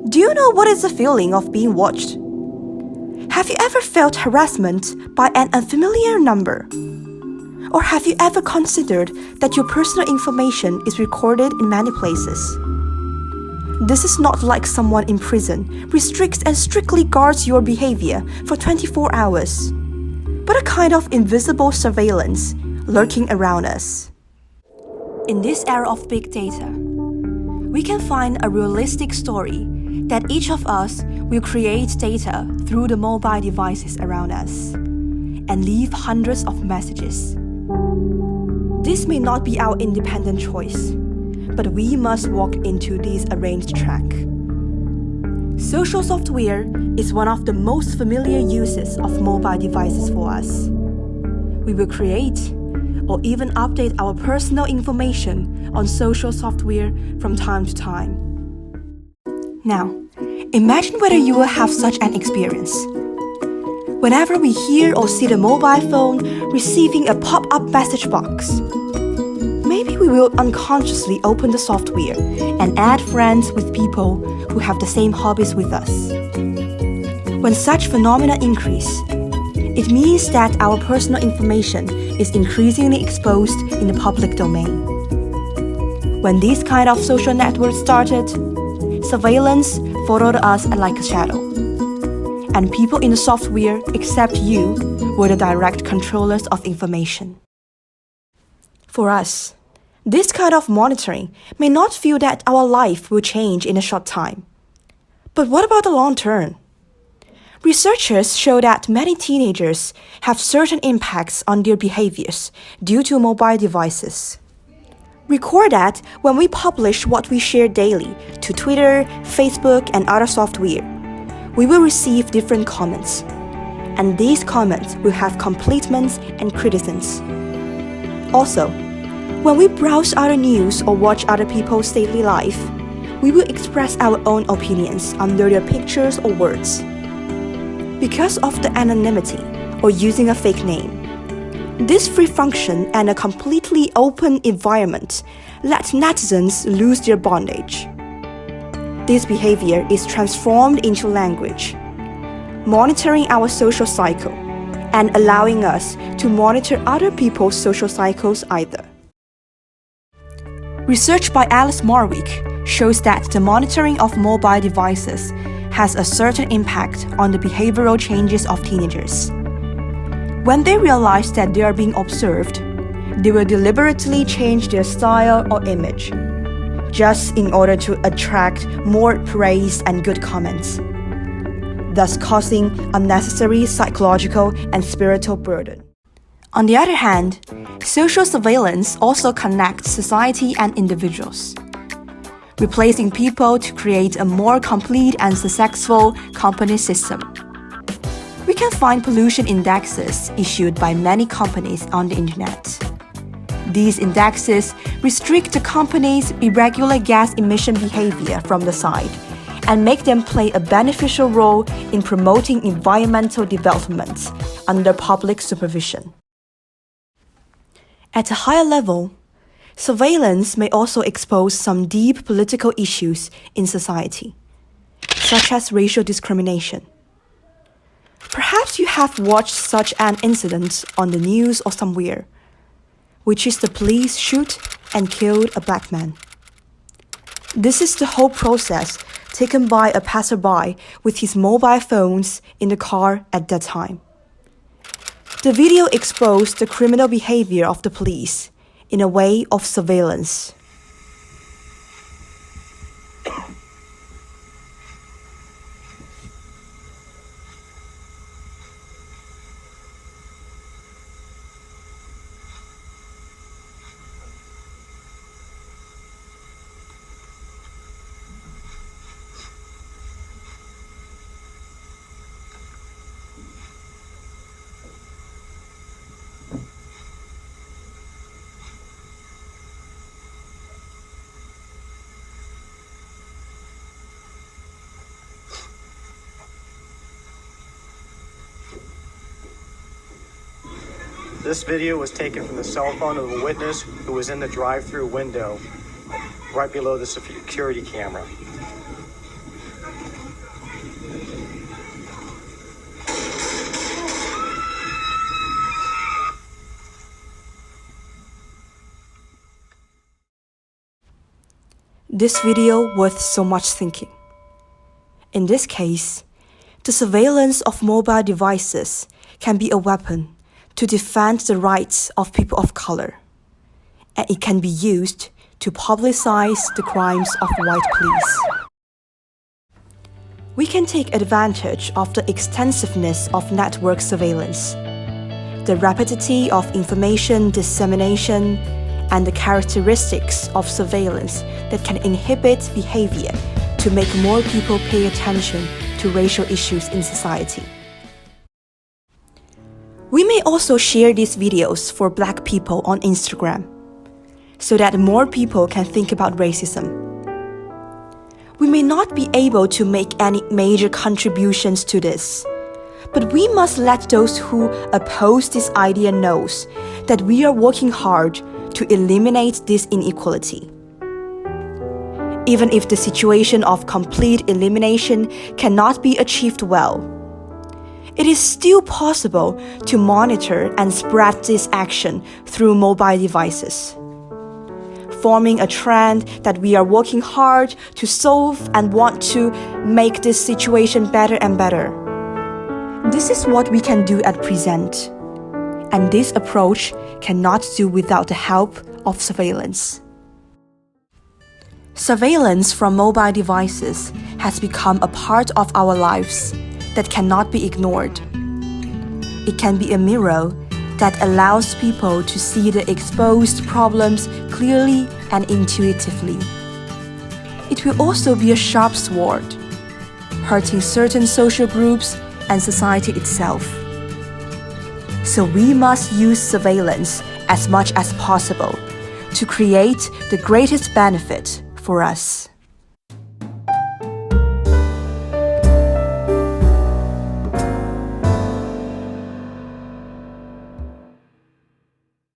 Do you know what is the feeling of being watched? Have you ever felt harassment by an unfamiliar number? Or have you ever considered that your personal information is recorded in many places? This is not like someone in prison restricts and strictly guards your behavior for 24 hours, but a kind of invisible surveillance lurking around us. In this era of big data, we can find a realistic story that each of us will create data through the mobile devices around us and leave hundreds of messages. This may not be our independent choice, but we must walk into this arranged track. Social software is one of the most familiar uses of mobile devices for us. We will create or even update our personal information on social software from time to time. Now, imagine whether you will have such an experience. Whenever we hear or see the mobile phone receiving a pop-up message box, maybe we will unconsciously open the software and add friends with people who have the same hobbies with us. When such phenomena increase, it means that our personal information is increasingly exposed in the public domain. When these kind of social networks started, surveillance followed us like a shadow. And people in the software, except you, were the direct controllers of information. For us, this kind of monitoring may not feel that our life will change in a short time. But what about the long term? Researchers show that many teenagers have certain impacts on their behaviors due to mobile devices. Record that when we publish what we share daily to Twitter, Facebook, and other software, we will receive different comments. And these comments will have compliments and criticisms. Also, when we browse other news or watch other people's daily life, we will express our own opinions under their pictures or words. Because of the anonymity or using a fake name, this free function and a completely open environment let netizens lose their bondage. This behavior is transformed into language, monitoring our social cycle and allowing us to monitor other people's social cycles either. Research by Alice Marwick shows that the monitoring of mobile devices has a certain impact on the behavioral changes of teenagers. When they realize that they are being observed, they will deliberately change their style or image, just in order to attract more praise and good comments, thus causing unnecessary psychological and spiritual burden. On the other hand, social surveillance also connects society and individuals, replacing people to create a more complete and successful company system. We can find pollution indexes issued by many companies on the internet. These indexes restrict the company's irregular gas emission behavior from the side and make them play a beneficial role in promoting environmental development under public supervision. At a higher level, surveillance may also expose some deep political issues in society, such as racial discrimination. Perhaps you have watched such an incident on the news or somewhere, which is the police shoot and killed a black man. This is the whole process taken by a passerby with his mobile phones in the car at that time. The video exposed the criminal behavior of the police in a way of surveillance. This video was taken from the cell phone of a witness who was in the drive-through window right below the security camera. This video worth so much thinking. In this case, the surveillance of mobile devices can be a weapon to defend the rights of people of color, and it can be used to publicize the crimes of white police. We can take advantage of the extensiveness of network surveillance, the rapidity of information dissemination, and the characteristics of surveillance that can inhibit behavior to make more people pay attention to racial issues in society. We may also share these videos for Black people on Instagram, so that more people can think about racism. We may not be able to make any major contributions to this, but we must let those who oppose this idea know that we are working hard to eliminate this inequality. Even if the situation of complete elimination cannot be achieved well, it is still possible to monitor and spread this action through mobile devices, forming a trend that we are working hard to solve and want to make this situation better and better. This is what we can do at present, and this approach cannot do without the help of surveillance. Surveillance from mobile devices has become a part of our lives that cannot be ignored. It can be a mirror that allows people to see the exposed problems clearly and intuitively. It will also be a sharp sword, hurting certain social groups and society itself. So we must use surveillance as much as possible to create the greatest benefit for us.